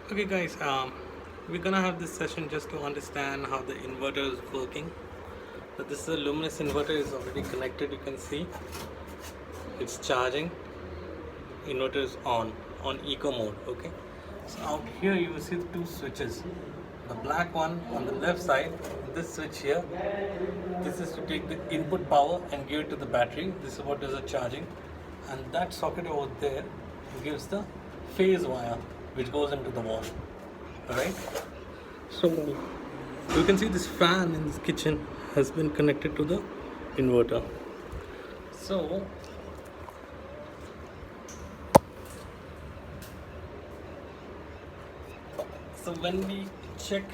Okay guys, we're gonna have this session just to understand how the inverter is working. So this is a luminous inverter, is already connected. You can see it's charging. Inverter is on eco mode. Okay, so out here you will see the two switches. The black one on the left side, this switch here, this is to take the input power and give it to the battery. This is what does the charging, and that socket over there gives the phase wire which goes into the wall. Alright, so you can see this fan in this kitchen has been connected to the inverter. So when we check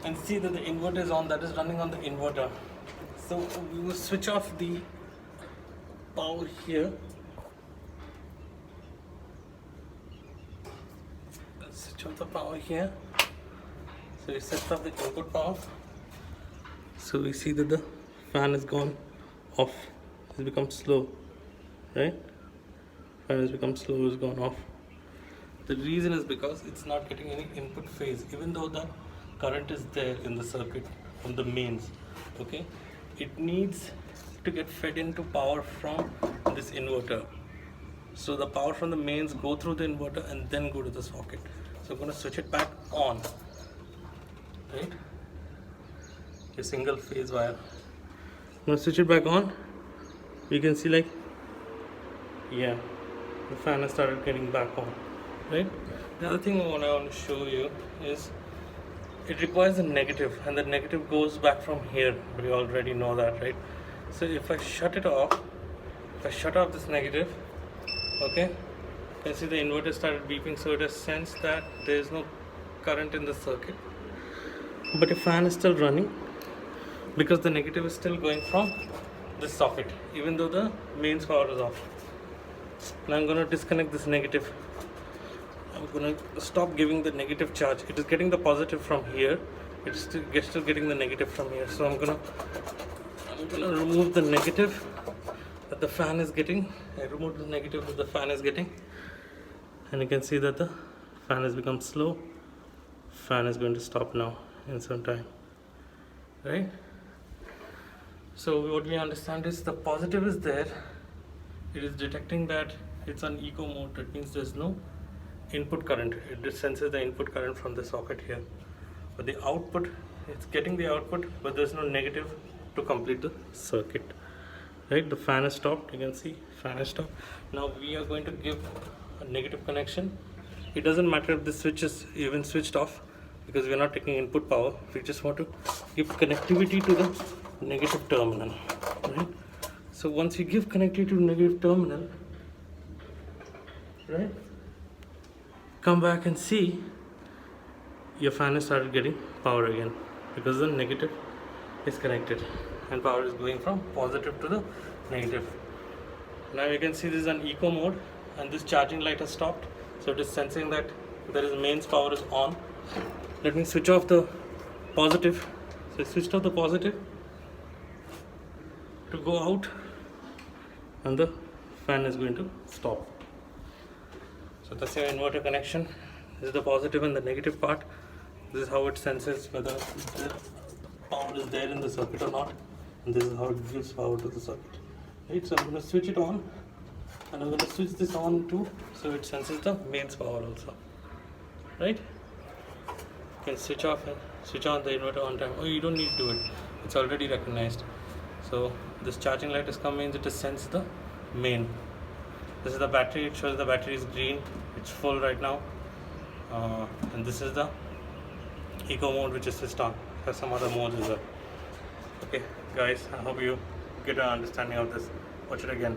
and see that the inverter is on, that is running on the inverter. So we will switch off the power here. Let's switch off the power here. So we set off the input power. So we see that the fan has gone off. It's become slow, right? Fan has become slow, it's gone off. The reason is because it's not getting any input phase, even though the current is there in the circuit from the mains. Okay, it needs to get fed into power from this inverter. So the power from the mains go through the inverter and then go to the socket. So I'm going to switch it back on, right? A single phase wire. I'm going to switch it back on. You can see, like, yeah, the fan has started getting back on. Right. The other thing I want to show you is it requires a negative, and the negative goes back from here. We already know that, right? So if I shut it off, if I shut off this negative, okay, you can see the inverter started beeping, so it has sensed that there is no current in the circuit, but the fan is still running because the negative is still going from this socket, even though the mains power is off. Now I'm going to disconnect this negative. I'm going to stop giving the negative charge. It is getting the positive from here. It is still getting the negative from here. So I'm going to remove the negative that the fan is getting. I removed the negative that the fan is getting, and you can see that the fan has become slow. Fan is going to stop now in some time, right? So what we understand is the positive is there. It is detecting that it's on eco mode. That means there's no input current. It senses the input current from the socket here, but the output, it's getting the output, but there's no negative to complete the circuit, right? The fan is stopped. You can see fan is stopped. Now we are going to give a negative connection. It doesn't matter if the switch is even switched off, because we're not taking input power. We just want to give connectivity to the negative terminal, right? So once you give connectivity to negative terminal, right, come back and see your fan has started getting power again, because the negative is connected and power is going from positive to the negative. Now you can see this is an eco mode, and this charging light has stopped, so it is sensing that there is mains power is on. Let me switch off the positive. So I switched off the positive to go out, and the fan is going to stop. So that's your inverter connection. This is the positive and the negative part. This is how it senses whether the power is there in the circuit or not, and this is how it gives power to the circuit, right? So I'm going to switch it on, and I'm going to switch this on too, so it senses the mains power also, right? You can switch off and switch on the inverter on time. Oh, you don't need to do it, it's already recognized. So this charging light is coming, it has sensed the main. This is the battery. It shows the battery is green. It's full right now. And this is the eco mode, which is switched on. There's some other modes as well. Okay, guys, I hope you get an understanding of this. Watch it again.